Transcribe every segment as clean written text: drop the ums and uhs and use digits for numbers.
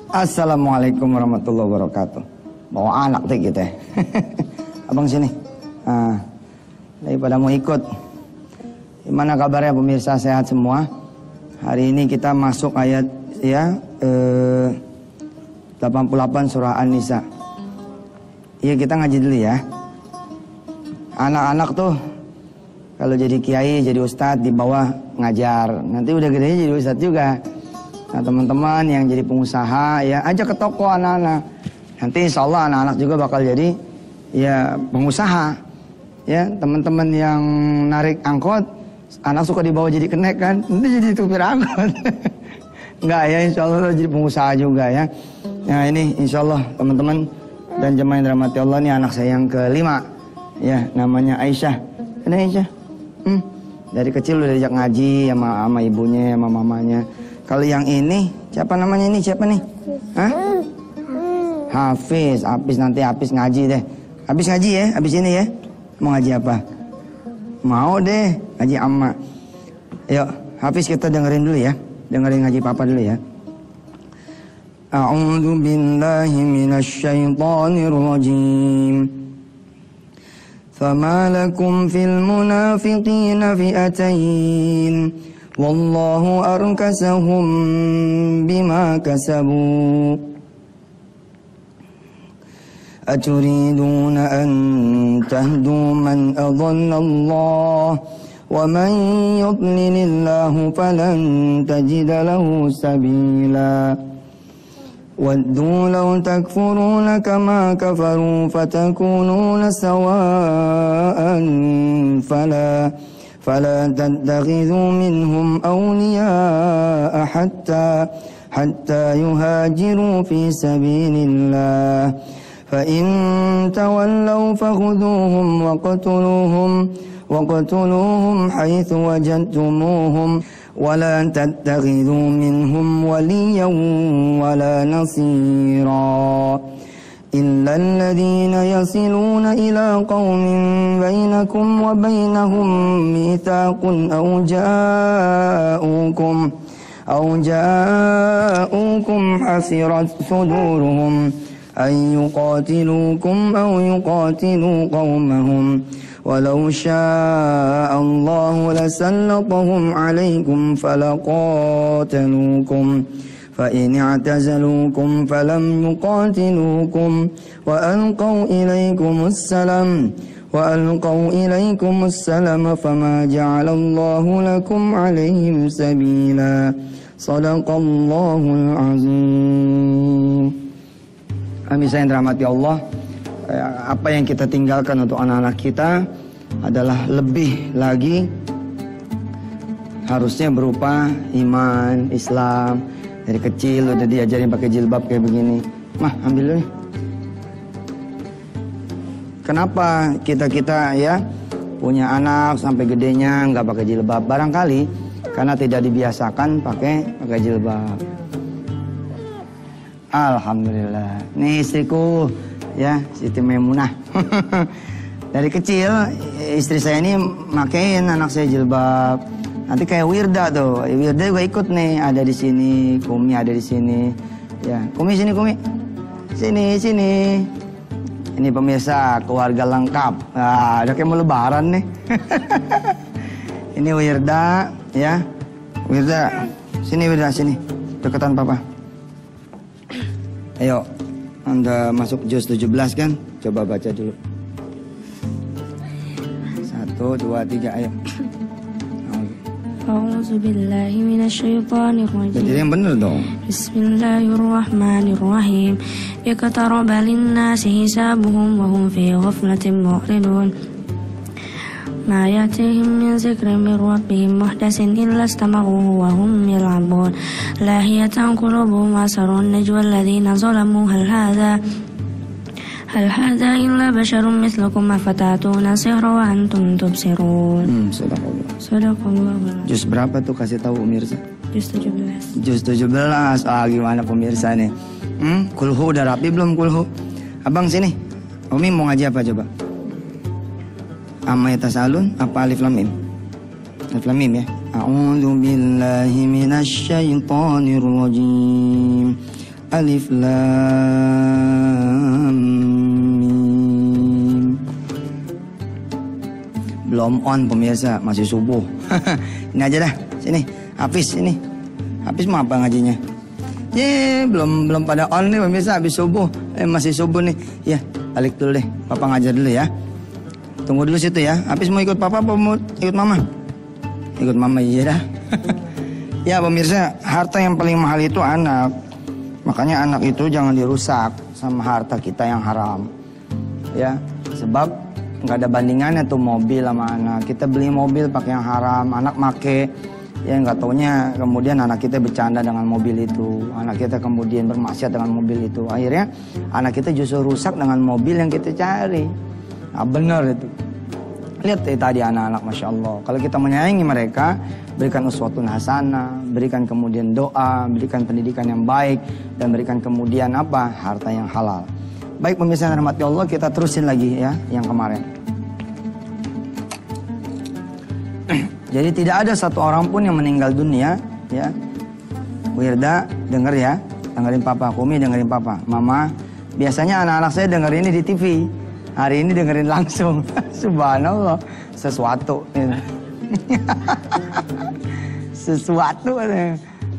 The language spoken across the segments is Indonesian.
Assalamualaikum warahmatullahi wabarakatuh. Bawa anak tuh gitu ya. Abang sini. Nah, daripada mau ikut. Gimana kabarnya pemirsa, sehat semua? Hari ini kita masuk ayat ya 88 surah An-Nisa. Iya, kita ngaji dulu ya. Anak-anak tuh kalau jadi kiai, jadi ustadz di bawah ngajar. Nanti udah gedenya jadi ustadz juga. Nah, teman-teman yang jadi pengusaha ya ajak ke toko anak-anak. Nanti insya Allah anak-anak juga bakal jadi ya pengusaha. Ya, teman-teman yang narik angkot, anak suka dibawa jadi kenek kan, nanti jadi supir angkot. Enggak ya, insya Allah jadi pengusaha juga ya. Nah ini insya Allah teman-teman dan jemaah yang dirahmati Allah, ini anak saya yang kelima. Ya, namanya Aisyah. Ada Aisyah? Dari kecil udah diajak ngaji sama ibunya, sama mamanya. Kalau yang ini, siapa namanya ini? Siapa nih? Hah? Hafiz. Nanti Hafiz ngaji deh. Habis ngaji ya, habis ini ya. Mau ngaji apa? Mau deh, ngaji amma. Yuk, Hafiz kita dengerin dulu ya. Dengerin ngaji papa dulu ya. A'udzu billahi minasy syaithanir rajim. Fama lakum fil munafiqina fi'atayn wallahu arkasahum bima kasabu. Aturiduna an tahdu man adallallah wa man yudlilillahu falan tajida lahu sabila. Waddu law takfuruna kama kafaru fatakununa sawa'an fala tattakhidhu minhum awliya'a hatta yuhajiru fi sabilillah. فإن تولوا فخذوهم وقتلوهم حيث وجدتموهم ولا تتخذوا منهم وليا ولا نصيرا إلا الذين يصلون إلى قوم بينكم وبينهم ميثاق أو جاءوكم حسرت صدورهم أن يقاتلوكم أو يقاتلوا قومهم ولو شاء الله لسلطهم عليكم فلقاتلوكم فإن اعتزلوكم فلم يقاتلوكم وألقوا إليكم السلام فما جعل الله لكم عليهم سبيلا صدق الله العظيم. Pemirsa yang dirahmati Allah, apa yang kita tinggalkan untuk anak-anak kita adalah lebih lagi harusnya berupa iman, Islam. Dari kecil udah diajarin pakai jilbab kayak begini. Mah, ambil dulu. Kenapa kita ya punya anak sampai gedenya nggak pakai jilbab? Barangkali karena tidak dibiasakan pakai jilbab. Alhamdulillah. Nih istriku ya, Siti Maimunah. Dari kecil istri saya ini makein anak saya jilbab. Nanti kayak Wirda tuh. Wirda juga ikut nih, ada di sini, Kumi ada di sini. Ya, Kumi sini, Kumi. Sini. Ini pemirsa keluarga lengkap. Nah, udah kayak mau lebaran nih. Ini Wirda ya. Wirda, sini. Deketan papa. Ayo, Anda masuk juz 17 kan? Coba baca dulu. 1, 2, 3, ayo. A'udzubillahi minasyaitonirrajim. Jadi yang bener dong. Bismillahirrahmanirrahim. Iqtaraba lin-nasi hisabuhum wa hum fi ghaflatin mu'ridun. Ma ya'tihim min dzikrin min rabbihim muhdatsin illa istama'uhu wa hum yal'abun. Lahiyatan qulubuhum wa asrarun najwa alladhina zalamu hal hadha illa basharun mithlukum afatatuna sihra wa antum tubsirun. Sadaqallah. Juz berapa tuh, kasih tahu pemirsa? Juz 17. Juz 17. Gimana pemirsa nih? Kulhu udah rapi belum kulhu? Abang sini. Umi mau ngaji apa coba? Amma yatasalun apa alif lam mim? Alif lam mim ya. A'udzu billahi minasy syaithanir rajim. Alif Lam Mim. Belum on pemirsa, masih subuh. Ini aja dah, sini. Hafiz ini. Hafiz mau apa ngajinya? Belum pada on nih pemirsa, habis subuh. Masih subuh nih. Ya, balik dulu deh. Papa ngajar dulu ya. Tunggu dulu situ ya. Hafiz mau ikut papa apa mau ikut mama? Ikut mama iya dah. Ya pemirsa, harta yang paling mahal itu anak. Makanya anak itu jangan dirusak sama harta kita yang haram. Ya, sebab nggak ada bandingannya tuh mobil sama anak. Kita beli mobil pakai yang haram, anak make. Ya nggak taunya kemudian anak kita bercanda dengan mobil itu. Anak kita kemudian bermaksiat dengan mobil itu. Akhirnya anak kita justru rusak dengan mobil yang kita cari. Nah benar itu. Lihat tadi anak-anak Masya Allah. Kalau kita menyayangi mereka, berikan uswatun hasanah, berikan kemudian doa, berikan pendidikan yang baik, dan berikan kemudian apa? Harta yang halal. Baik pemirsa yang dirahmati Allah, kita terusin lagi ya yang kemarin. Jadi tidak ada satu orang pun yang meninggal dunia ya. Wirda denger ya, dengerin papa. Kumi dengerin papa. Mama, biasanya anak-anak saya denger ini di TV. Hari ini dengerin langsung. Subhanallah, sesuatu. Sesuatu.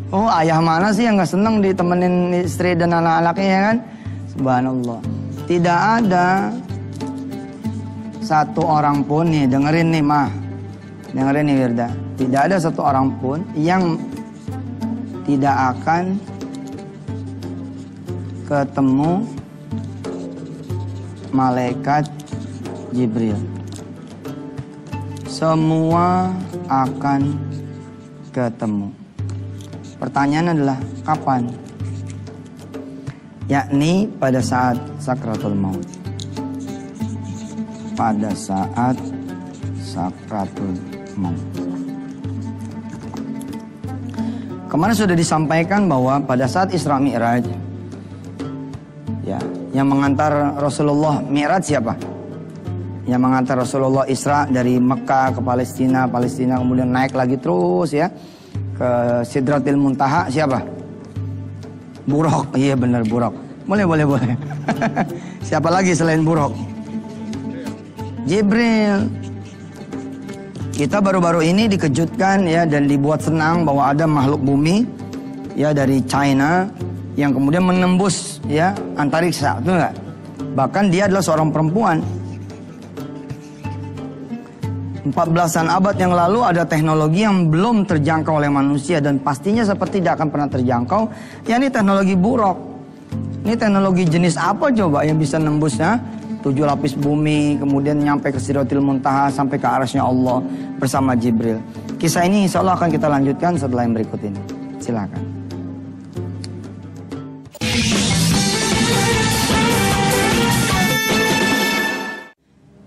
Oh, ayah mana sih yang gak seneng ditemenin istri dan anak-anaknya ya kan? Subhanallah. Tidak ada satu orang pun nih, dengerin nih mah. Dengerin nih Wirda. Tidak ada satu orang pun yang tidak akan ketemu malaikat Jibril. Semua akan ketemu. Pertanyaan adalah kapan? Yakni pada saat sakratul maut. Pada saat sakratul maut. Kemarin sudah disampaikan bahwa pada saat Isra Mi'raj ya, yang mengantar Rasulullah Mi'raj siapa? Yang mengantar Rasulullah Isra dari Mekah ke Palestina, Palestina kemudian naik lagi terus ya ke Sidratil Muntaha siapa? Buraq. Iya benar Buraq. Boleh. Siapa lagi selain Buraq? Jibril. Kita baru-baru ini dikejutkan ya dan dibuat senang bahwa ada makhluk bumi ya dari China yang kemudian menembus ya antariksa, betul nggak? Bahkan dia adalah seorang perempuan. 14-an abad yang lalu ada teknologi yang belum terjangkau oleh manusia dan pastinya seperti tidak akan pernah terjangkau. Ya ini teknologi Buraq. Ini teknologi jenis apa coba yang bisa nembusnya 7 lapis bumi, kemudian nyampe ke Sidratil Muntaha sampai ke arasnya Allah bersama Jibril. Kisah ini insya Allah akan kita lanjutkan setelah yang berikut ini. Silakan.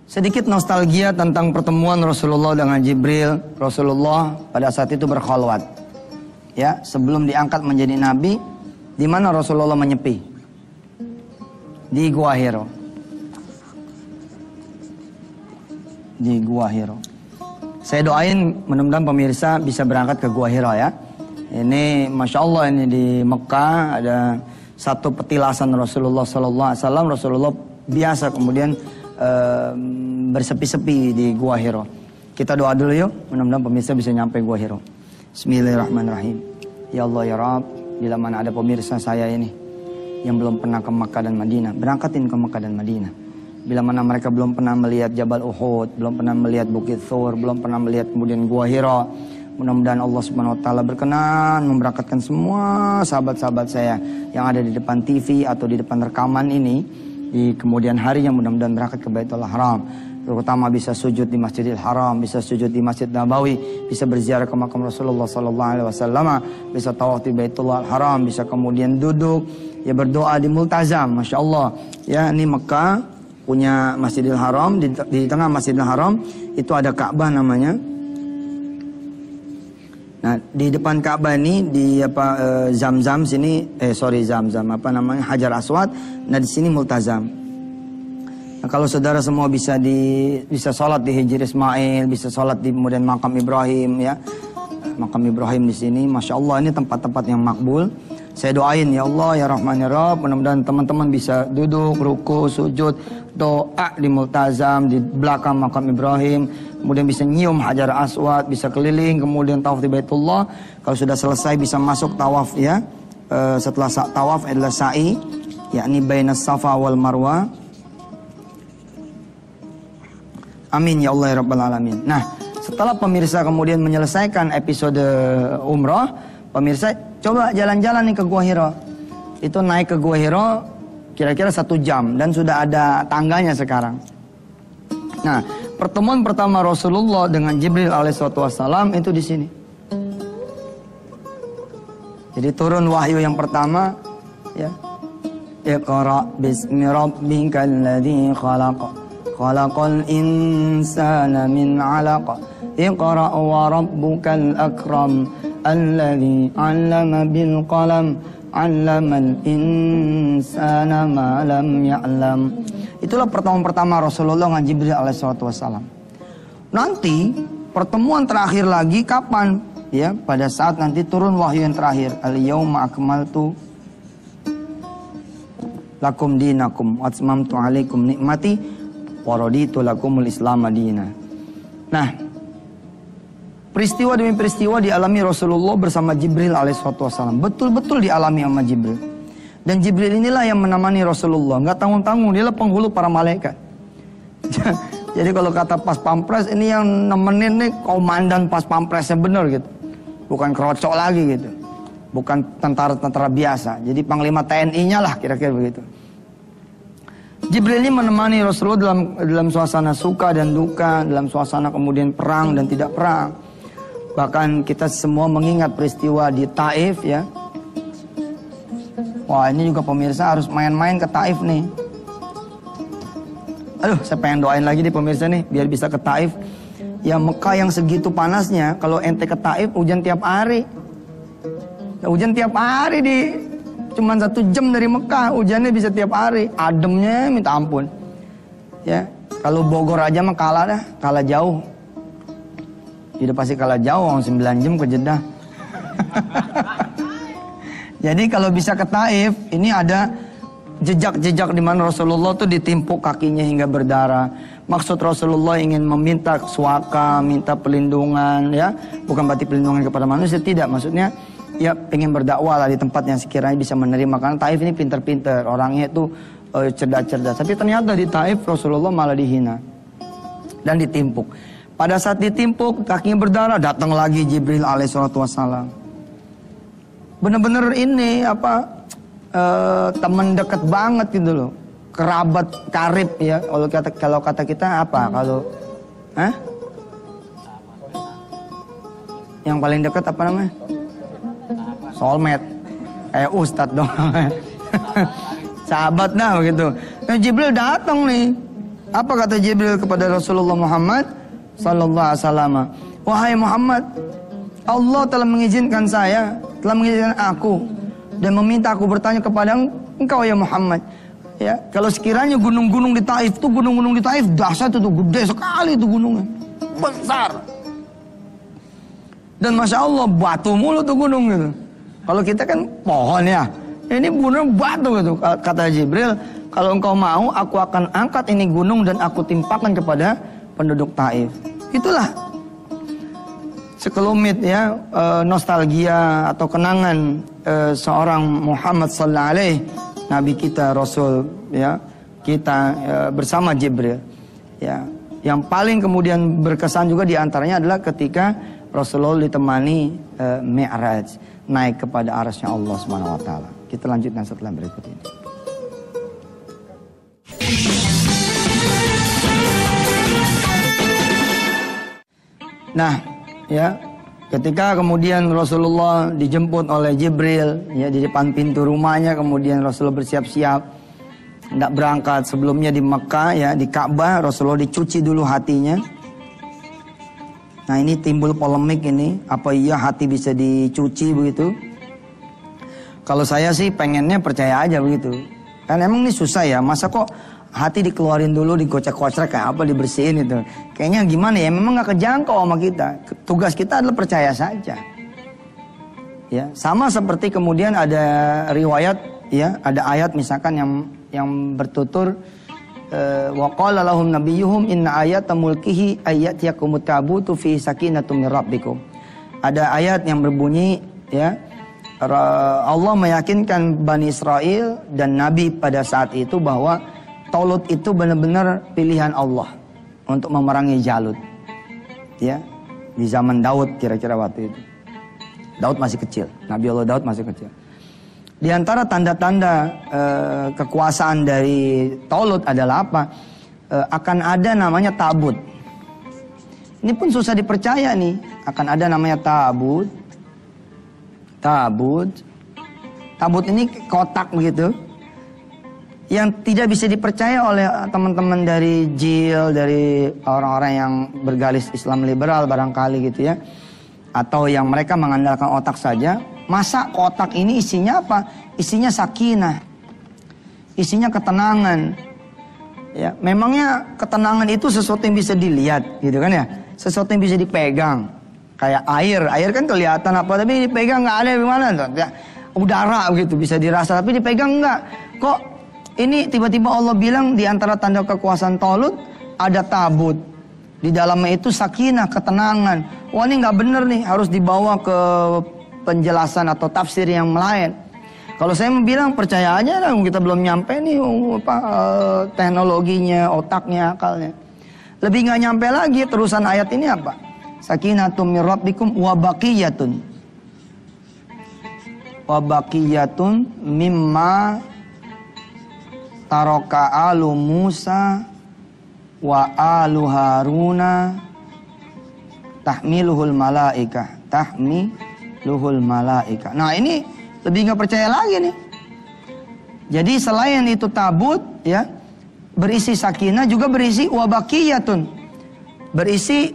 Sedikit nostalgia tentang pertemuan Rasulullah dengan Jibril. Rasulullah pada saat itu berkholwat. Ya, sebelum diangkat menjadi nabi, di mana Rasulullah menyepi? Di Gua Hiro. Di Gua Hiro. Saya doain mudah-mudahan pemirsa bisa berangkat ke Gua Hiro ya. Ini Masya Allah ini di Mekah ada satu petilasan Rasulullah SAW. Rasulullah biasa kemudian bersepi-sepi di Gua Hiro. Kita doa dulu yuk, mudah-mudahan pemirsa bisa nyampe Gua Hiro. Bismillahirrahmanirrahim. Ya Allah ya Rabb, bila mana ada pemirsa saya ini yang belum pernah ke Makkah dan Madinah, berangkatin ke Makkah dan Madinah. Bila mana mereka belum pernah melihat Jabal Uhud, belum pernah melihat Bukit Thur, belum pernah melihat kemudian Gua Hiro, mudah-mudahan Allah Subhanahu wa taala berkenan memberangkatkan semua sahabat-sahabat saya yang ada di depan TV atau di depan rekaman ini di kemudian hari yang mudah-mudahan berangkat ke Baitullah Haram. Terutama bisa sujud di Masjidil Haram, bisa sujud di Masjid Nabawi, bisa berziarah ke makam Rasulullah SAW, bisa tawaf di Baitullah Haram, bisa kemudian duduk ya berdoa di Multazam, Masya Allah. Ya ini Mekah punya Masjidil Haram, di tengah Masjidil Haram itu ada Ka'bah namanya. Nah di depan Ka'bah ini di Zam-Zam sini, Zam-Zam apa namanya Hajar Aswad. Nah di sini Multazam. Nah, kalau saudara semua bisa sholat di Hijr Ismail, bisa sholat di kemudian makam Ibrahim ya, makam Ibrahim di sini, Masya Allah ini tempat-tempat yang makbul. Saya doain ya Allah ya Rahman ya Rabb, mudah-mudahan teman-teman bisa duduk, ruku, sujud, doa di multazam, di belakang makam Ibrahim, kemudian bisa nyium Hajar Aswad, bisa keliling, kemudian tawaf di Baitullah. Kalau sudah selesai bisa masuk tawaf ya. Setelah tawaf adalah sa'i, yakni bainas Safa wal Marwah. Amin ya Allah ya Rabbal Alamin. Nah, setelah pemirsa kemudian menyelesaikan episode umrah, pemirsa coba jalan-jalan nih ke Gua Hira. Itu naik ke Gua Hira kira-kira 1 jam dan sudah ada tangganya sekarang. Nah, pertemuan pertama Rasulullah dengan Jibril alaihissalam itu di sini. Jadi turun wahyu yang pertama, ya. Iqra bismi rabbikal ladzi khalaq. Khalaqal insana min 'alaq. Iqra wa rabbukal akram. Alladzi 'allama bil qalam. 'Allamal insana ma lam ya'lam. Itulah pertemuan pertama Rasulullah dengan Jibril alaihissalam. Nanti pertemuan terakhir lagi kapan? Ya, pada saat nanti turun wahyu yang terakhir. Al-yauma akmaltu lakum dinakum wa atmamtu alaikum nikmati wa raditu lakumul Islam madina. Nah, peristiwa demi peristiwa dialami Rasulullah bersama Jibril alaihissalam. Betul-betul dialami sama Jibril. Dan Jibril inilah yang menemani Rasulullah. Nggak tanggung-tanggung, dialah penghulu para malaikat. Jadi kalau kata pas pampres, ini yang nemenin nih komandan pas pampresnya bener gitu. Bukan kerocok lagi gitu. Bukan tentara-tentara biasa. Jadi panglima TNI-nya lah kira-kira begitu. Jibril ini menemani Rasulullah dalam suasana suka dan duka, dalam suasana kemudian perang dan tidak perang. Bahkan kita semua mengingat peristiwa di Taif ya. Wah, ini juga pemirsa harus main-main ke Taif nih. Aduh, saya pengen doain lagi nih pemirsa nih biar bisa ke Taif. Ya Mekah yang segitu panasnya, kalau ente ke Taif hujan tiap hari. Ya, hujan tiap hari di cuman 1 jam dari Mekah, hujannya bisa tiap hari. Ademnya minta ampun. Ya, kalau Bogor aja mah kalah dah, kalah jauh. Tidak pasti kalah jauh, 9 jam ke Jeddah. Jadi kalau bisa ke Taif, ini ada jejak-jejak di mana Rasulullah tuh ditimpuk kakinya hingga berdarah. Maksud Rasulullah ingin meminta suaka, minta perlindungan ya. Bukan berarti perlindungan kepada manusia, tidak. Maksudnya ya pengen berdakwah lah di tempat yang sekiranya bisa menerima. Karena Taif ini pinter-pinter, orangnya itu cerdas-cerdas. Tapi ternyata di Taif Rasulullah malah dihina dan ditimpuk. Pada saat ditimpuk, kakinya berdarah, datang lagi Jibril alaihissalam. Bener-bener ini apa teman dekat banget gitu loh, kerabat karib ya. Kalau kata kita apa? Kalau yang paling dekat apa namanya? Soulmate. Kayak ustadz dong. Sahabat dah begitu. Nah, Jibril datang nih. Apa kata Jibril kepada Rasulullah Muhammad sallallahu alaihi wasallam? Wahai Muhammad, Allah telah mengizinkan saya, telah mengizinkan aku dan meminta aku bertanya kepada engkau ya Muhammad. Ya, kalau sekiranya gunung-gunung di Taif tuh, gunung-gunung di Taif dahsyat itu, gede sekali itu gunungnya. Besar. Dan Masya Allah batu mulu tuh gunung gitu. Kalau kita kan pohon ya. Ini gunung batu gitu. Kata Jibril, kalau engkau mau aku akan angkat ini gunung dan aku timpakan kepada penduduk Taif. Itulah sekelumit ya nostalgia atau kenangan seorang Muhammad sallallahu alaihi Nabi kita Rasul ya kita bersama Jibril ya. Yang paling kemudian berkesan juga diantaranya adalah ketika Rasulullah ditemani Mi'raj, naik kepada arasy Allah Subhanahu wa taala. Kita lanjutkan setelah berikut ini. Nah, ya, ketika kemudian Rasulullah dijemput oleh Jibril ya di depan pintu rumahnya, kemudian Rasulullah bersiap-siap hendak berangkat. Sebelumnya di Mekah ya, di Ka'bah Rasulullah dicuci dulu hatinya. Nah, ini timbul polemik ini, apa iya hati bisa dicuci begitu? Kalau saya sih pengennya percaya aja begitu. Kan emang ini susah ya, masa kok hati dikeluarin dulu, digocek-gocek kayak apa, dibersihin itu. Kayaknya gimana ya, memang gak kejangkau sama kita. Tugas kita adalah percaya saja. Ya, sama seperti kemudian ada riwayat, ya, ada ayat misalkan yang bertutur wa qala lahum nabiyyuhum inna ayata mulkihi ayatiyakumut tabutu fi sakinatum mir rabbikum. Ada ayat yang berbunyi, ya, Allah meyakinkan Bani Israel dan Nabi pada saat itu bahwa Talut itu benar-benar pilihan Allah untuk memerangi Jalut. Ya, di zaman Daud kira-kira waktu itu. Daud masih kecil, Nabi Allah Daud masih kecil. Di antara tanda-tanda kekuasaan dari Talut adalah apa? Akan ada namanya tabut. Ini pun susah dipercaya nih. Akan ada namanya tabut. Tabut ini kotak begitu. Yang tidak bisa dipercaya oleh teman-teman dari JIL, dari orang-orang yang bergaris Islam liberal barangkali gitu ya. Atau yang mereka mengandalkan otak saja. Masa kotak ini isinya apa? Isinya sakinah. Isinya ketenangan. Ya, memangnya ketenangan itu sesuatu yang bisa dilihat, gitu kan ya? Sesuatu yang bisa dipegang. Kayak air kan kelihatan apa, tapi dipegang nggak ada gimana? Udara gitu bisa dirasa, tapi dipegang nggak. Kok ini tiba-tiba Allah bilang di antara tanda kekuasaan Talut ada tabut. Di dalamnya itu sakinah, ketenangan. Wah, ini nggak bener nih, harus dibawa ke penjelasan atau tafsir yang lain. Kalau saya bilang percaya aja lah, kita belum nyampe nih teknologinya, otaknya, akalnya. Lebih nggak nyampe lagi terusan ayat ini apa? Sakinatum mir rabbikum wa baqiyatun. Wa baqiyatun mimma taraka alu Musa wa alu Haruna tahmiluhul malaikah. Nah, ini lebih nggak percaya lagi nih. Jadi selain itu tabut, ya, berisi sakinah, juga berisi wabakiyatun, berisi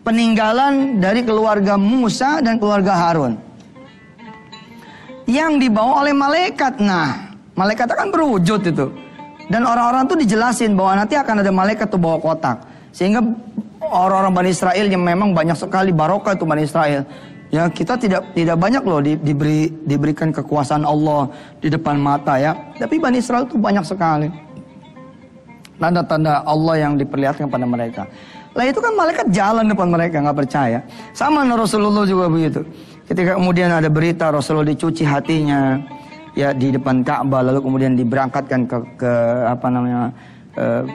peninggalan dari keluarga Musa dan keluarga Harun yang dibawa oleh malaikat. Nah, malaikat akan berwujud itu, dan orang-orang tuh dijelasin bahwa nanti akan ada malaikat tuh bawa kotak, sehingga orang-orang Bani Israel yang memang banyak sekali barokah itu Bani Israel. Ya, kita tidak banyak loh diberikan kekuasaan Allah di depan mata, ya. Tapi Bani Israel itu banyak sekali tanda-tanda Allah yang diperlihatkan pada mereka. Lah itu kan malaikat jalan depan mereka, nggak percaya. Sama Rasulullah juga begitu. Ketika kemudian ada berita Rasulullah dicuci hatinya, ya, di depan Ka'bah, lalu kemudian diberangkatkan ke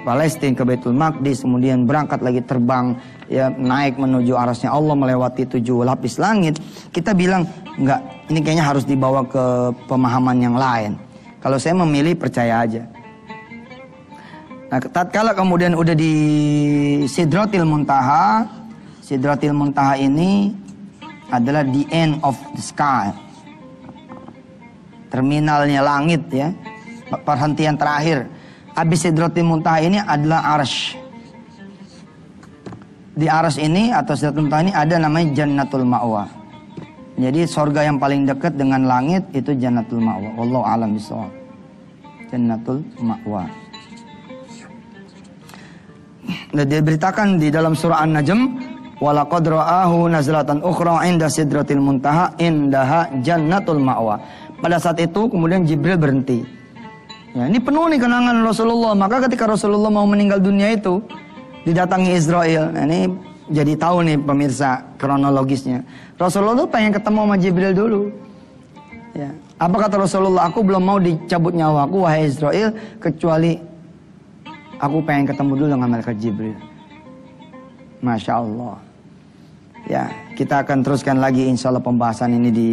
Palestina, ke Baitul Maqdis, kemudian berangkat lagi terbang, ya, naik menuju arasnya Allah, melewati 7 lapis langit. Kita bilang enggak, ini kayaknya harus dibawa ke pemahaman yang lain. Kalau saya memilih percaya aja. Nah, tatkala kemudian udah di Sidratil Muntaha, Sidratil Muntaha ini adalah the end of the sky, terminalnya langit, ya, perhentian terakhir. Habis Sidratil Muntaha ini adalah Arsy. Di Arsy ini atau Sidratil Muntaha ini ada namanya Jannatul Ma'wa. Jadi sorga yang paling dekat dengan langit itu Jannatul Ma'wa. Wallahu a'lam bishawab. Jannatul Ma'wa. Nah, diberitakan di dalam surah An-Najm, walaqad ra'ahu nazlatan ukhra 'inda Sidratil Muntaha indaha Jannatul Ma'wa. Pada saat itu kemudian Jibril berhenti. Ya, ini penuh nih kenangan Rasulullah. Maka ketika Rasulullah mau meninggal dunia itu didatangi Israel. Nah, ini jadi tahu nih pemirsa kronologisnya. Rasulullah tuh pengen ketemu sama Jibril dulu. Ya. Apa kata Rasulullah? Aku belum mau dicabut nyawaku wahai Israel, kecuali aku pengen ketemu dulu dengan malaikat Jibril. Masya Allah. Ya, kita akan teruskan lagi insya Allah pembahasan ini di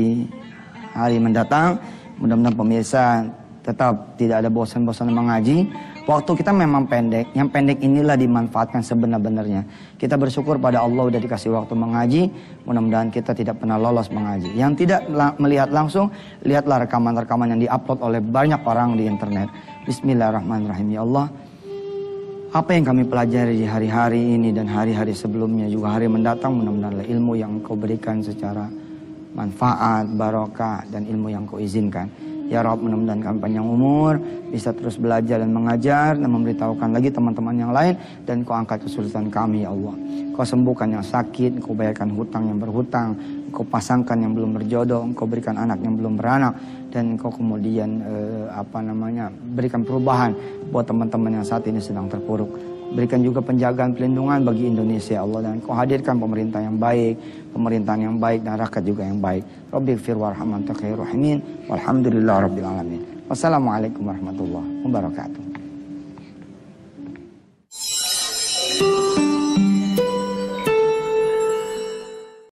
hari mendatang. Mudah-mudahan pemirsa tetap tidak ada bosan-bosan mengaji. Waktu kita memang pendek. Yang pendek inilah dimanfaatkan sebenar-benarnya. Kita bersyukur pada Allah udah dikasih waktu mengaji. Mudah-mudahan kita tidak pernah lolos mengaji. Yang tidak melihat langsung, lihatlah rekaman-rekaman yang diupload oleh banyak orang di internet. Bismillahirrahmanirrahim. Ya Allah, apa yang kami pelajari di hari-hari ini dan hari-hari sebelumnya, juga hari mendatang, mudah-mudahan ilmu yang Engkau berikan secara manfaat, barokah, dan ilmu yang Kau izinkan. Ya Rabb, mudah-mudahan kami panjang umur, bisa terus belajar dan mengajar dan memberitahukan lagi teman-teman yang lain, dan Kau angkat kesulitan kami ya Allah. Kau sembuhkan yang sakit, Kau bayarkan hutang yang berhutang, Kau pasangkan yang belum berjodoh, Kau berikan anak yang belum beranak, dan Kau kemudian berikan perubahan buat teman-teman yang saat ini sedang terpuruk. Berikan juga penjagaan pelindungan bagi Indonesia ya Allah, dan Kau hadirkan pemerintah yang baik, pemerintahan yang baik, dan rakyat juga yang baik. Rabbighfir warham anta khairur rahimin, walhamdulillah rabbil alamin. Wassalamualaikum warahmatullahi wabarakatuh.